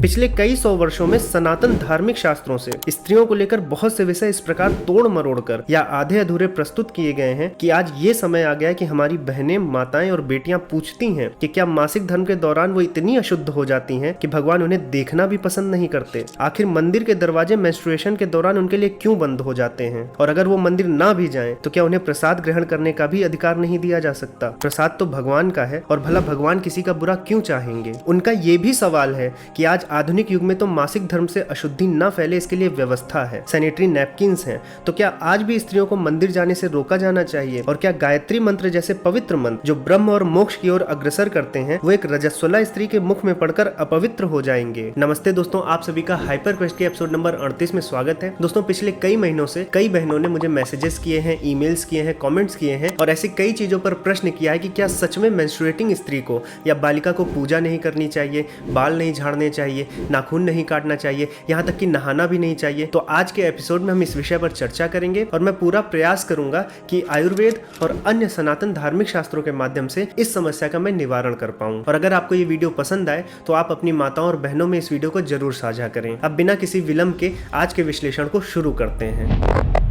पिछले कई सौ वर्षों में सनातन धार्मिक शास्त्रों से स्त्रियों को लेकर बहुत से विषय इस प्रकार तोड़ मरोड़ कर या आधे अधूरे प्रस्तुत किए गए हैं कि आज ये समय आ गया है कि हमारी बहनें, माताएं और बेटियां पूछती हैं कि क्या मासिक धर्म के दौरान वो इतनी अशुद्ध हो जाती हैं कि भगवान उन्हें देखना भी पसंद नहीं करते। आखिर मंदिर के दरवाजे मेंस्ट्रुएशन के दौरान उनके लिए क्यों बंद हो जाते हैं, और अगर वो मंदिर ना भी जाएं तो क्या उन्हें प्रसाद ग्रहण करने का भी अधिकार नहीं दिया जा सकता। प्रसाद तो भगवान का है और भला भगवान किसी का बुरा क्यों चाहेंगे। उनका ये भी सवाल है कि आज आधुनिक युग में तो मासिक धर्म से अशुद्धि न फैले इसके लिए व्यवस्था है, सैनिटरी नैपकिन्स हैं, तो क्या आज भी स्त्रियों को मंदिर जाने से रोका जाना चाहिए। और क्या गायत्री मंत्र जैसे पवित्र मंत्र जो ब्रह्म और मोक्ष की ओर अग्रसर करते हैं वो एक रजस्वला स्त्री के मुख में पढ़कर अपवित्र हो जाएंगे। नमस्ते दोस्तों, आप सभी का हाइपर क्वेस्ट के एपिसोड नंबर 38 में स्वागत है। दोस्तों, पिछले कई महीनों से कई बहनों ने मुझे मैसेजेस किए हैं, ईमेल्स किए हैं, कमेंट्स किए हैं और ऐसी कई चीजों पर प्रश्न किया है कि क्या सच में मेंस्ट्रुएटिंग स्त्री को या बालिका को पूजा नहीं करनी चाहिए, बाल नहीं झाड़ने चाहिए, नाखून नहीं काटना चाहिए, यहाँ तक कि नहाना भी नहीं चाहिए। तो आज के एपिसोड में हम इस विषय पर चर्चा करेंगे और मैं पूरा प्रयास करूंगा कि आयुर्वेद और अन्य सनातन धार्मिक शास्त्रों के माध्यम से इस समस्या का मैं निवारण कर पाऊं। और अगर आपको ये वीडियो पसंद आए तो आप अपनी माताओं और बहनों में इस वीडियो को जरूर साझा करें। अब बिना किसी विलंब के आज के विश्लेषण को शुरू करते हैं।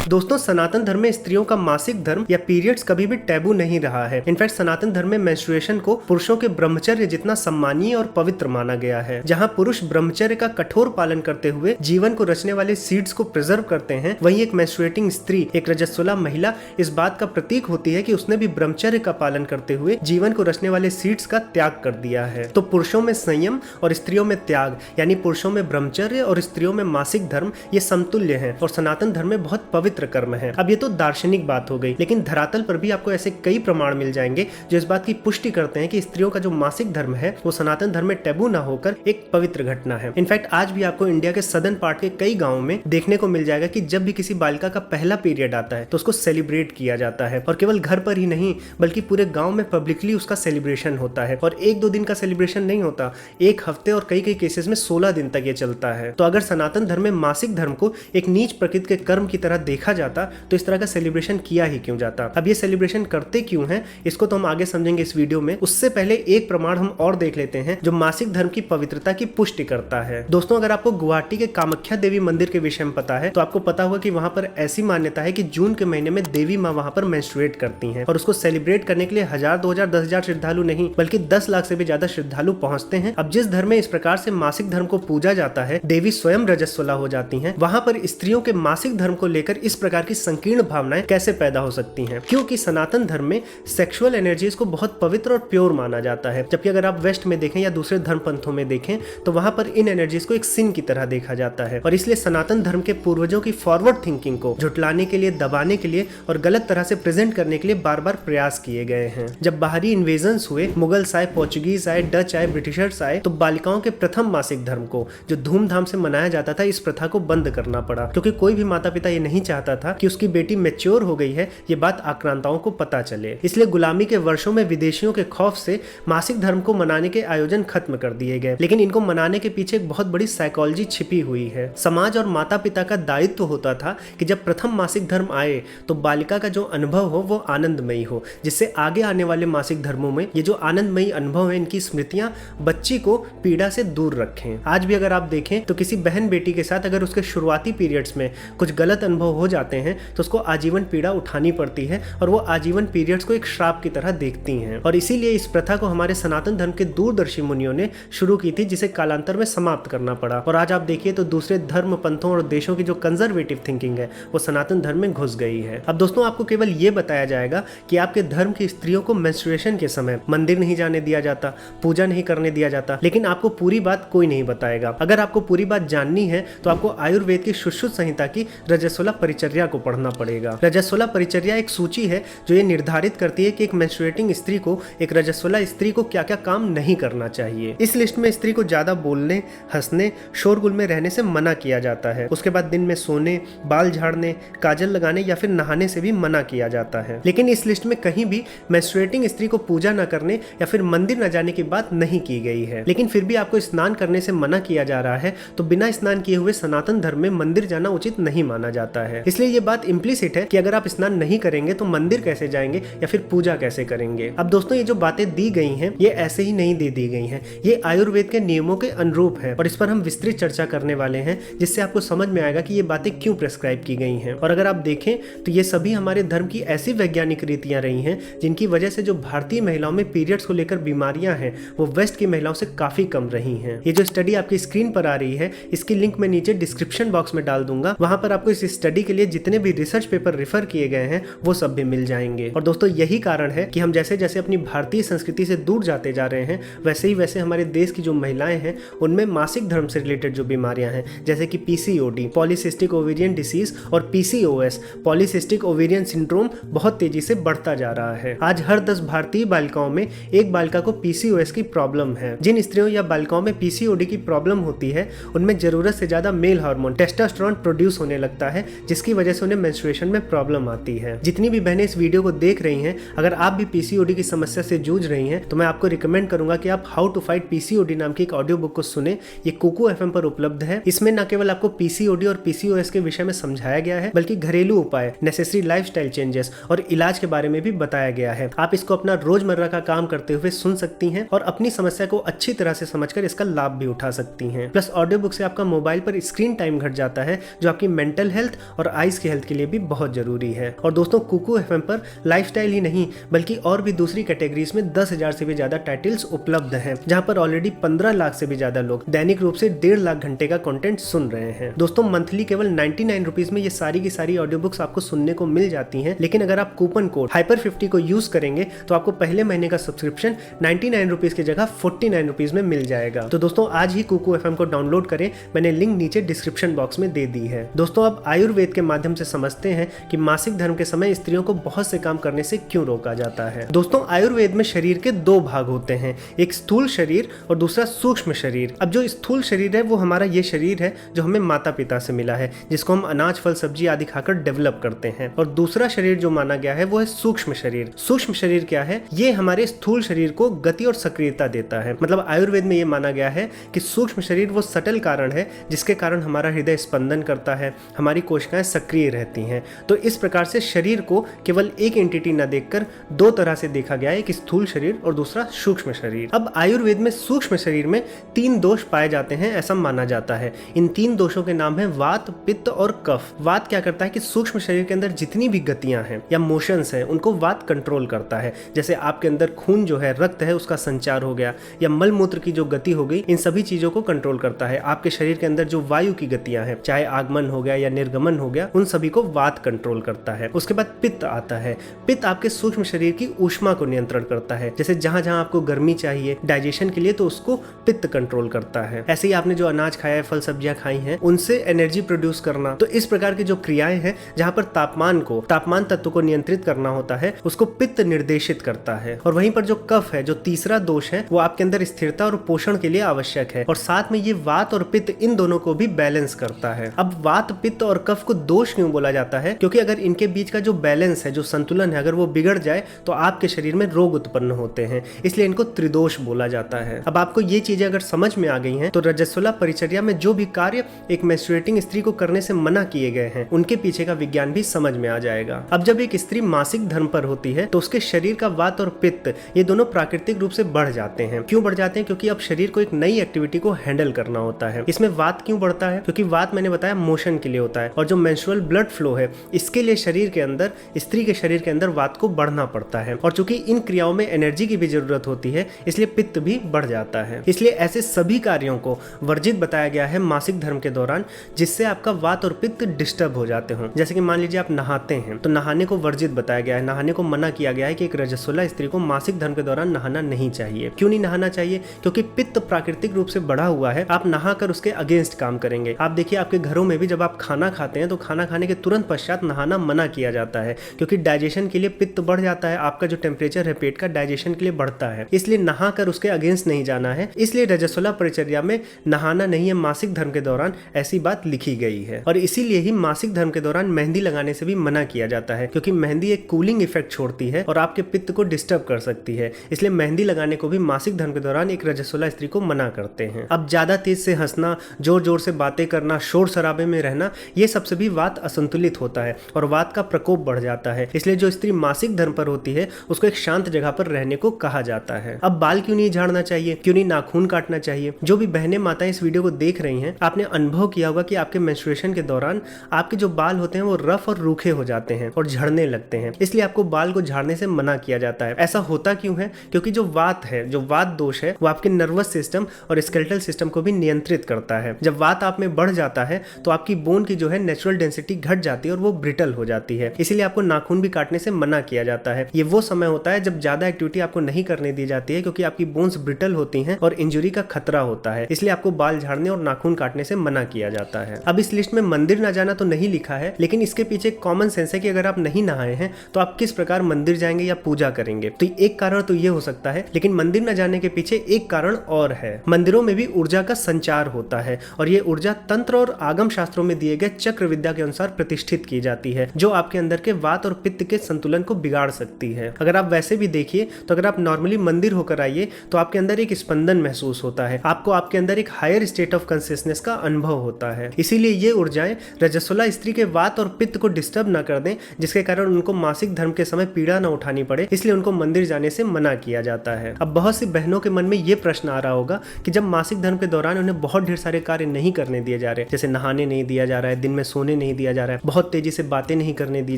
दोस्तों, सनातन धर्म में स्त्रियों का मासिक धर्म या पीरियड्स कभी भी टैबू नहीं रहा है। इनफैक्ट सनातन धर्म में मेंस्ट्रुएशन को पुरुषों के ब्रह्मचर्य जितना सम्मानीय और पवित्र माना गया है। जहां पुरुष ब्रह्मचर्य का कठोर पालन करते हुए जीवन को रचने वाले सीड्स को प्रिजर्व करते हैं, वहीं एक मेंस्ट्रुएटिंग स्त्री, एक रजस्वला महिला इस बात का प्रतीक होती है कि उसने भी ब्रह्मचर्य का पालन करते हुए जीवन को रचने वाले सीड्स का त्याग कर दिया है। तो पुरुषों में संयम और स्त्रियों में त्याग, यानी पुरुषों में ब्रह्मचर्य और स्त्रियों में मासिक धर्म, ये समतुल्य है और सनातन धर्म में बहुत पवित्र कर्म है। अब ये तो दार्शनिक बात हो गई, लेकिन धरातल पर भी आपको ऐसे कई प्रमाण मिल जाएंगे जो इस बात की पुष्टि करते हैं कि स्त्रियों का जो मासिक धर्म है वो सनातन धर्म में टैबू ना होकर एक पवित्र घटना है। इनफैक्ट आज भी आपको इंडिया के सदर्न पार्ट के कई गांवों में देखने को मिल जाएगा कि जब भी किसी बालिका का पहला पीरियड आता है तो उसको सेलिब्रेट किया जाता है, और केवल घर पर ही नहीं बल्कि पूरे गाँव में पब्लिकली उसका सेलिब्रेशन होता है। और एक दो दिन का सेलिब्रेशन नहीं होता, एक हफ्ते और कई कई केसेस में 16 दिन तक ये चलता है। तो अगर सनातन धर्म में मासिक धर्म को एक नीच प्रकृति के कर्म की तरह देखा जाता तो इस तरह का सेलिब्रेशन किया ही क्यों जाता। अब ये सेलिब्रेशन करते क्यों हैं इसको तो हम आगे समझेंगे इस वीडियो में। उससे पहले एक प्रमाण हम और देख लेते हैं जो मासिक धर्म की पवित्रता की पुष्टि करता है। दोस्तों, अगर आपको गुवाहाटी के कामाख्या देवी मंदिर के विषय में पता है तो आपको पता होगा कि वहां पर ऐसी मान्यता है कि जून के महीने में देवी माँ वहां पर मेंस्ट्रुएट करती हैं और उसको सेलिब्रेट करने के लिए 1000, 2000, 10,000 श्रद्धालु नहीं बल्कि 10 लाख से भी ज्यादा श्रद्धालु पहुंचते हैं। अब जिस धर्म में इस प्रकार से मासिक धर्म को पूजा जाता है, देवी स्वयं रजस्वला हो जाती हैं, वहां पर स्त्रियों के मासिक धर्म को लेकर इस प्रकार की संकीर्ण भावनाएं कैसे पैदा हो सकती हैं? क्योंकि सनातन धर्म में सेक्सुअल एनर्जीज को बहुत पवित्र और प्योर माना जाता है, जबकि अगर आप वेस्ट में देखें या दूसरे धर्म पंथों में देखें तो वहां पर इन एनर्जीज को एक सिन की तरह देखा जाता है। और इसलिए सनातन धर्म के पूर्वजों की फॉरवर्ड थिंकिंग को झुटलाने के लिए, दबाने के लिए और गलत तरह से प्रेजेंट करने के लिए बार बार प्रयास किए गए हैं। जब बाहरी इन्वेजन्स हुए, मुगल्स आए, पोर्चुगीज आए, डच आए, ब्रिटिशर्स आए, तो बालिकाओं के प्रथम मासिक धर्म को जो धूमधाम से मनाया जाता था, इस प्रथा को बंद करना पड़ा, क्योंकि कोई भी माता पिता ये नहीं चाहता था कि उसकी बेटी मैच्योर हो गई है ये बात आक्रांताओं को पता चले। इसलिए गुलामी के वर्षों में विदेशियों के खौफ से मासिक धर्म को मनाने के आयोजन खत्म कर दिए गए, लेकिन इनको मनाने के पीछे एक बहुत बड़ी साइकोलॉजी छिपी हुई है। समाज और माता पिता का दायित्व होता था कि जब प्रथम मासिक धर्म आए तो बालिका का जो अनुभव हो वो आनंदमयी हो, जिससे आगे आने वाले मासिक धर्मों में ये जो आनंदमयी अनुभव है, इनकी स्मृतियां बच्ची को पीड़ा से दूर रखें। आज भी अगर आप देखें तो किसी बहन बेटी के साथ अगर उसके शुरुआती पीरियड्स में कुछ गलत अनुभव हो जाते हैं तो उसको आजीवन पीड़ा उठानी पड़ती है और वो आजीवन पीरियड्स को एक श्राप की तरह देखती हैं। और इसीलिए इस प्रथा को हमारे सनातन धर्म के दूरदर्शी मुनियों ने शुरू की थी, जिसे कालांतर में समाप्त करना पड़ा। और आज आप देखिए तो दूसरे धर्म, पंथों और देशों की जो कंजर्वेटिव थिंकिंग है वो सनातन धर्म में घुस गई है। अब दोस्तों, आपको केवल ये बताया जाएगा कि आपके धर्म की स्त्रियों को मेंस्ट्रुएशन के समय मंदिर नहीं जाने दिया जाता, पूजा नहीं करने दिया जाता, लेकिन आपको पूरी बात कोई नहीं बताएगा। अगर आपको पूरी बात जाननी है तो आपको आयुर्वेद की सुश्रुत संहिता की रजस्वला परिचर्या को पढ़ना पड़ेगा। रजस्वला परिचर्या एक सूची है जो ये निर्धारित करती है कि एक मेंस्ट्रुएटिंग स्त्री को, एक रजस्वला स्त्री को क्या क्या काम नहीं करना चाहिए। इस लिस्ट में स्त्री को ज्यादा बोलने, हंसने, शोरगुल में रहने से मना किया जाता है। उसके बाद दिन में सोने, बाल झाड़ने, काजल लगाने या फिर नहाने से भी मना किया जाता है। लेकिन इस लिस्ट में कहीं भी मेंस्ट्रुएटिंग स्त्री को पूजा न करने या फिर मंदिर न जाने की बात नहीं की गई है। लेकिन फिर भी आपको स्नान करने से मना किया जा रहा है, तो बिना स्नान किए हुए सनातन धर्म में मंदिर जाना उचित नहीं माना जाता है। इसलिए ये बात इम्प्लिसिट है कि अगर आप स्नान नहीं करेंगे तो मंदिर कैसे जाएंगे या फिर पूजा कैसे करेंगे। अब दोस्तों ये जो बातें दी गई हैं ये ऐसे ही नहीं दे दी गई हैं, ये आयुर्वेद के नियमों के अनुरूप है और इस पर हम विस्तृत चर्चा करने वाले हैं, जिससे आपको समझ में आएगा कि ये बातें क्यों प्रेस्क्राइब की गई हैं। और अगर आप देखें तो ये सभी हमारे धर्म की ऐसी वैज्ञानिक रीतियां रही हैं जिनकी वजह से जो भारतीय महिलाओं में पीरियड्स को लेकर बीमारियां हैं वो वेस्ट की महिलाओं से काफी कम रही हैं। ये जो स्टडी आपकी स्क्रीन पर आ रही है इसकी लिंक मैं नीचे डिस्क्रिप्शन बॉक्स में डाल दूंगा, वहां पर आपको इस स्टडी के लिए जितने भी रिसर्च पेपर रेफर किए गए हैं वो सब भी मिल जाएंगे। और दोस्तों यही कारण है कि हम जैसे जैसे अपनी भारतीय संस्कृति से दूर जाते जा रहे हैं वैसे हमारे देश की जो महिलाएं हैं उनमें मासिक धर्म से रिलेटेड जो बीमारियां हैं जैसे कि पीसीओडी पॉलीसिस्टिक ओवेरियन डिसीज और पीसीओएस पॉलीसिस्टिक ओवेरियन सिंड्रोम बहुत तेजी से बढ़ता जा रहा है। आज हर 10 भारतीय बालिकाओं में एक बालिका को पीसीओएस की प्रॉब्लम है। जिन स्त्रियों या बालिकाओं में पीसीओडी की प्रॉब्लम होती है उनमें जरूरत से ज्यादा मेल हार्मोन टेस्टोस्टेरोन प्रोड्यूस होने लगता है, जिसकी वजह से उन्हें मेंस्ट्रुएशन में प्रॉब्लम आती है। जितनी भी बहनें इस वीडियो को देख रही हैं, अगर आप भी पीसीओडी की समस्या से जूझ रही हैं तो मैं आपको रिकमेंड करूंगा कि आप हाउ टू फाइट पीसीओडी नाम की एक ऑडियो बुक को सुने। ये कुकू एफएम पर उपलब्ध है। इसमें न केवल आपको पीसीओडी और पीसीओएस के विषय में समझाया गया है बल्कि घरेलू उपाय, नेसेसरी लाइफस्टाइल चेंजेस और इलाज के बारे में भी बताया गया है। आप इसको अपना रोजमर्रा का काम करते हुए सुन सकती हैं और अपनी समस्या को अच्छी तरह से समझकर इसका लाभ भी उठा सकती हैं। प्लस ऑडियो बुक से आपका मोबाइल पर स्क्रीन टाइम घट जाता है जो आपकी मेंटल हेल्थ और आईज की हेल्थ के लिए भी बहुत जरूरी है। और दोस्तों कुकू एफएम पर लाइफस्टाइल ही नहीं बल्कि और भी दूसरी कैटेगरीज में 10,000 से भी ज्यादा टाइटल्स उपलब्ध हैं, जहां पर ऑलरेडी 15 लाख से भी ज्यादा लोग दैनिक रूप से 1.5 लाख घंटे का कंटेंट सुन रहे हैं। दोस्तों मंथली केवल 99 रुपीज में ये सारी की सारी ऑडियो बुक्स आपको सुनने को मिल जाती हैं, लेकिन अगर आप कूपन कोड HYPER50 को यूज करेंगे तो आपको पहले महीने का सब्सक्रिप्शन 99 रुपीज की जगह 49 रुपीज में मिल जाएगा। तो दोस्तों आज ही कुकू एफएम को डाउनलोड करें, मैंने लिंक नीचे डिस्क्रिप्शन बॉक्स में दे दी है। दोस्तों अब आयुर्वेद के माध्यम से समझते हैं कि मासिक धर्म के समय स्त्रियों को बहुत से काम करने से क्यों रोका जाता है। दोस्तों आयुर्वेद में शरीर के 2 भाग होते हैं, एक स्थूल शरीर और दूसरा सूक्ष्म शरीर। अब जो स्थूल शरीर है वो हमारा ये शरीर है जो हमें माता पिता से मिला है, जिसको हम अनाज फल सब्जी आदि खाकर डेवलप करते हैं। और दूसरा शरीर जो माना गया है वो है सूक्ष्म शरीर। सूक्ष्म शरीर क्या है? ये हमारे स्थूल शरीर को गति और सक्रियता देता है। मतलब आयुर्वेद में ये माना गया है कि सूक्ष्म शरीर वो सटल कारण है जिसके कारण हमारा हृदय स्पंदन करता है, हमारी कोशिकाएं सक्रिय रहती हैं। तो इस प्रकार से शरीर को केवल एक एंटिटी न देखकर 2 तरह से देखा गया है, एक स्थूल शरीर और दूसरा सूक्ष्म शरीर। अब आयुर्वेद में सूक्ष्म शरीर में 3 दोष पाए जाते हैं ऐसा माना जाता है। इन 3 दोषों के नाम है वात, पित्त और कफ। वात क्या करता है कि सूक्ष्म शरीर के अंदर जितनी भी गतियां हैं या मोशंस हैं उनको वात कंट्रोल करता है। जैसे आपके अंदर खून जो है, रक्त है, उसका संचार हो गया या मल मूत्र की जो गति हो गई, इन सभी चीजों को कंट्रोल करता है। आपके शरीर के अंदर जो वायु की गतियां हैं, चाहे आगमन हो गया या निर्गमन हो गया, उन सभी को वात कंट्रोल करता है। उसके बाद पित्त आता है। पित्त आपके सूक्ष्म शरीर की ऊष्मा को नियंत्रण करता है। जैसे जहां जहां आपको गर्मी चाहिए डाइजेशन के लिए तो उसको पित्त कंट्रोल करता है। ऐसे ही आपने जो अनाज खाया है, फल सब्जियां खाई हैं, उनसे एनर्जी प्रोड्यूस करना। तो इस प्रकार की जो क्रियाएं हैं जहां पर तापमान तत्व को नियंत्रित करना होता है उसको पित्त निर्देशित करता है। और वहीं पर जो कफ है, जो तीसरा दोष है, वो आपके अंदर स्थिरता और पोषण के लिए आवश्यक है। और साथ में ये वात और पित्त इन दोनों को भी बैलेंस करता है। अब वात, पित्त और कफ को दोष क्यों बोला जाता है? क्योंकि अगर इनके बीच का जो बैलेंस है, जो संतुलन है, अगर वो बिगड़ जाए तो आपके शरीर में रोग उत्पन्न होते हैं, इसलिए इनको त्रिदोष बोला जाता है। अब आपको ये चीजें अगर समझ में आ गई हैं तो रजस्वला परिचर्या में जो भी कार्य एक मेंस्ट्रुएटिंग स्त्री को करने से मना किए गए हैं उनके पीछे का विज्ञान भी समझ में आ जाएगा। अब जब एक स्त्री मासिक धर्म पर होती है तो उसके शरीर का वात और पित्त ये दोनों प्राकृतिक रूप से बढ़ जाते हैं। क्यों बढ़ जाते हैं? क्योंकि अब शरीर को एक नई एक्टिविटी को हैंडल करना होता है। इसमें वात क्यों बढ़ता है? क्योंकि वात मैंने बताया मोशन के लिए होता है और जो मेंस्ट्रुअल ब्लड फ्लो है इसके लिए शरीर के अंदर, स्त्री के शरीर के अंदर वात को बढ़ना पड़ता है। और चूंकि इन क्रियाओं में एनर्जी की भी जरूरत होती है इसलिए पित्त भी बढ़ जाता है। इसलिए ऐसे सभी कार्यों को वर्जित बताया गया है मासिक धर्म के दौरान, जिससे आपका वात और पित्त डिस्टर्ब हो जाते हो। जैसे कि मान लीजिए आप नहाते हैं तो नहाने को वर्जित बताया गया है, नहाने को मना किया गया है कि एक रजस्वला स्त्री को मासिक धर्म के दौरान नहाना नहीं चाहिए। क्यों नहीं नहाना चाहिए? क्योंकि पित्त प्राकृतिक रूप से बढ़ा हुआ है, आप नहाकर उसके अगेंस्ट काम करेंगे। आप देखिए आपके घरों में भी जब आप खाना खाते हैं तो खाना खाने के तुरंत पश्चात नहाना मना किया जाता है, क्योंकि डाइजेशन के लिए पित्त बढ़ जाता है, आपका जो टेम्परेचर है पेट का डाइजेशन के लिए बढ़ता है, इसलिए नहाकर उसके अगेंस्ट नहीं जाना है। इसलिए रजस्वला परिचर्या में नहाना नहीं है मासिक धर्म के दौरान, ऐसी बात लिखी गई है। और इसीलिए ही मासिक धर्म के दौरान मेहंदी लगाने से भी मना किया जाता है, क्योंकि मेहंदी एक कूलिंग इफेक्ट छोड़ती है और आपके पित्त को डिस्टर्ब कर सकती है। इसलिए मेहंदी लगाने को भी मासिक धर्म के दौरान एक रजस्वला स्त्री को मना करते हैं। अब ज्यादा तेज से हंसना, जोर जोर से बातें करना, शोर शराबे में रहना, ये सबसे भी वात असंतुलित होता है और वात का प्रकोप बढ़ जाता है। इसलिए जो स्त्री मासिक धर्म पर होती है उसको एक शांत जगह पर रहने को कहा जाता है। अब बाल क्यों नहीं झाड़ना चाहिए, क्यों नहीं नाखून काटना चाहिए? जो भी बहनें माताएं इस वीडियो को देख रही हैं, आपने अनुभव किया होगा कि आपके मेंस्ट्रुएशन के दौरान आपके जो बाल होते हैं वो रफ और रूखे हो जाते हैं और झड़ने लगते हैं। इसलिए आपको बाल को झाड़ने से मना किया जाता है। ऐसा होता क्यों है? क्योंकि जो वात है, जो वात दोष है, वो आपके नर्वस सिस्टम और स्केलेटल सिस्टम को भी नियंत्रित करता है। जब वात आप में बढ़ जाता है तो आपकी बोन की जो है नेचुरल डेंसिटी घट जाती है और वो ब्रिटल हो जाती है। इसीलिए आपको नाखून भी काटने से मना किया जाता है। ये वो समय होता है जब ज्यादा एक्टिविटी आपको नहीं करने दी जाती है, क्योंकि आपकी बोन्स ब्रिटल होती हैं और इंजरी का खतरा होता है। इसलिए आपको बाल झाड़ने और नाखून काटने से मना किया जाता है। अब इस लिस्ट में मंदिर ना जाना तो नहीं लिखा है, लेकिन इसके पीछे एक कॉमन सेंस है कि अगर आप नहीं नहाए हैं तो आप किस प्रकार मंदिर जाएंगे या पूजा करेंगे। तो एक कारण तो ये हो सकता है, लेकिन मंदिर न जाने के पीछे एक कारण और है। मंदिरों में भी ऊर्जा का संचार होता है और ये ऊर्जा तंत्र और आगम शास्त्रों में दिए गए चक्र विद्या के अनुसार प्रतिष्ठित की जाती है, जो आपके अंदर के वात और पित्त के संतुलन को बिगाड़ सकती है। अगर आप वैसे भी देखिए तो अगर आप नॉर्मली मंदिर होकर आइए तो आपके अंदर एक स्पंदन महसूस होता है, आपको आपके अंदर एक हायर स्टेट ऑफ कॉन्शियसनेस का अनुभव होता है। इसीलिए ये ऊर्जाएं रजस्वला स्त्री के वात और पित्त को डिस्टर्ब ना कर दें, जिसके कारण उनको मासिक धर्म के समय पीड़ा न उठानी पड़े, इसलिए उनको मंदिर जाने से मना किया जाता है। अब बहुत सी बहनों के मन में ये प्रश्न आ रहा होगा कि जब मासिक धर्म के दौरान उन्हें बहुत ढेर सारे कार्य नहीं करने दिए जा रहे, जैसे नहाने नहीं दिया जा रहा है, दिन में सोने नहीं दिया जा रहा है, बहुत तेजी से बातें नहीं करने दी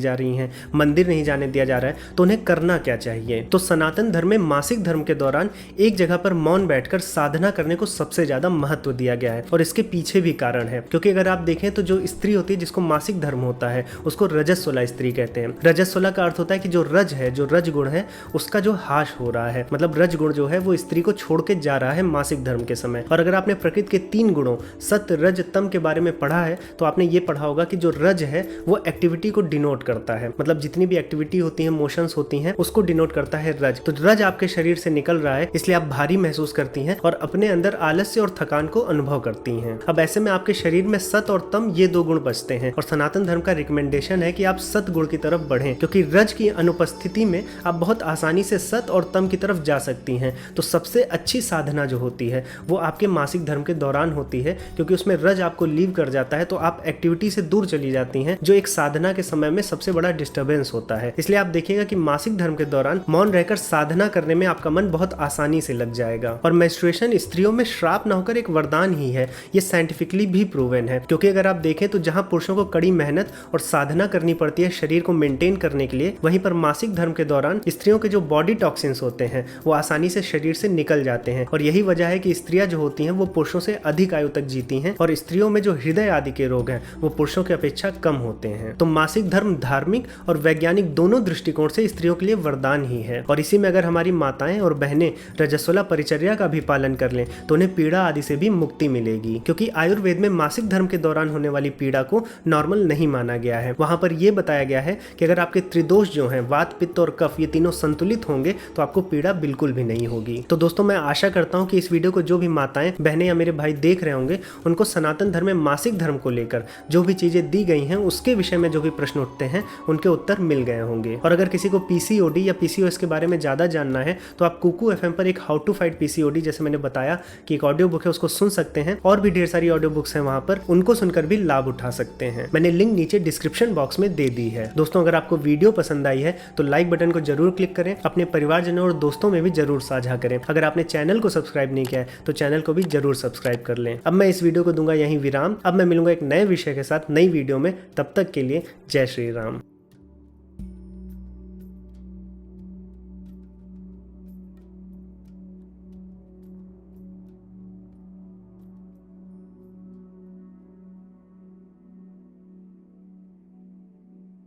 जा रही हैं, मंदिर नहीं जाने दिया जा रहा है, तो उन्हें करना क्या चाहिए? तो सनातन धर्म में मासिक धर्म के दौरान एक जगह पर मौन बैठकर साधना करने को सबसे ज्यादा महत्व दिया गया है। और इसके पीछे भी कारण है, क्योंकि अगर आप देखें तो जो स्त्री होती है जिसको मासिक धर्म होता है उसको रजस्वला स्त्री कहते हैं। रजस्वला का अर्थ होता है कि जो रज है, जो रज गुण है, उसका जो हाश हो रहा है, मतलब रज गुण जो है वो स्त्री को छोड़ के जा रहा है मासिक धर्म के समय। और अगर आपने प्रकृति के 3 गुणों सत रज तम के बारे में पढ़ा है तो आपने ये पढ़ा होगा कि जो रज है वो एक्टिविटी को डिनोट करता है, मतलब जितनी भी एक्टिविटी होती है, मोशंस होती हैं, उसको डिनोट करता है रज। तो रज आपके शरीर से निकल रहा है, इसलिए आप भारी महसूस करती हैं और अपने अंदर आलस्य और थकान को अनुभव करती हैं। अब ऐसे में आपके शरीर में सत और तम ये 2 गुण बचते हैं और सनातन धर्म का रिकमेंडेशन है कि आप सत गुण की तरफ बढ़ें, क्योंकि रज की अनुपस्थिति में आप बहुत आसानी से सत और तम की तरफ जा सकती हैं। तो सबसे अच्छी साधना जो होती है वो आपके मासिक धर्म के दौरान होती है, क्योंकि उसमें रज आपको लीव कर जाता है, तो आप एक्टिविटी से दूर चली जाती हैं, जो एक साधना के समय में सबसे बड़ा डिस्टर्बेंस होता है। इसलिए आप देखिएगा कि मासिक धर्म के दौरान मौन रहकर साधना करने में आपका मन बहुत आसानी से लग जाएगा। और मेंस्ट्रुएशन स्त्रियों में श्राप न होकर एक वरदान ही है, ये साइंटिफिकली भी प्रूवन है। क्योंकि अगर आप देखें तो जहां पुरुषों को कड़ी मेहनत और साधना करनी पड़ती है शरीर को मेंटेन करने के लिए, वहीं पर मासिक धर्म के दौरान स्त्रियों के जो बॉडी टॉक्सिन्स होते हैं वो आसानी से शरीर से निकल जाते हैं। और यही वजह है कि स्त्रियां जो होती हैं वो पुरुषों से अधिक आयु तक जीती हैं, और स्त्रियों में जो हृदय आदि के रोग हैं वो पुरुषों की अपेक्षा कम होते हैं। तो मासिक धर्म धार्मिक और वैज्ञानिक दोनों दृष्टिकोण से स्त्रियों के लिए वरदान ही है। और इसी में अगर हमारी माताएं और बहनें रजस्वला परिचर्या का भी पालन कर लें तो उन्हें पीड़ा आदि से भी मुक्ति मिलेगी, क्योंकि आयुर्वेद में मासिक धर्म के दौरान होने वाली पीड़ा को नॉर्मल नहीं माना गया है। वहां पर यह बताया गया है कि अगर आपके त्रिदोष जो हैं, वात पित्त और कफ, ये तीनों संतुलित होंगे तो आपको पीड़ा बिल्कुल भी नहीं होगी। तो दोस्तों, मैं आशा करता हूं कि इस वीडियो को जो भी माताएं, बहनें या मेरे भाई देख रहे होंगे, उनको सनातन धर्म में मासिक धर्म को लेकर जो भी चीजें दी गई हैं उसके विषय में जो भी प्रश्न उठते हैं उनके उत्तर मिल गए होंगे। और अगर किसी को पीसीओडी या पीसीओएस के बारे में ज्यादा जानना है तो आप कुकू एफएम पर एक हाउ टू फाइट पीसीओडी, जैसे मैंने बताया कि एक ऑडियो बुक है, उसको सुन सकते हैं। और भी ढेर सारी ऑडियो बुक्स हैं वहां पर, उनको सुनकर भी लाभ उठा सकते हैं। मैंने लिंक नीचे डिस्क्रिप्शन बॉक्स में दे दी है। दोस्तों, अगर आपको वीडियो पसंद आई है तो लाइक बटन को जरूर क्लिक करें, अपने परिवारजनों और दोस्तों में भी जरूर साझा करें। अगर आपने चैनल को सब्सक्राइब नहीं किया है तो चैनल को भी जरूर सब्सक्राइब कर लें। अब मैं इस वीडियो को दूंगा यहीं विराम। अब मैं मिलूंगा एक नए विषय के साथ नई वीडियो में, तब तक के लिए जय श्री राम।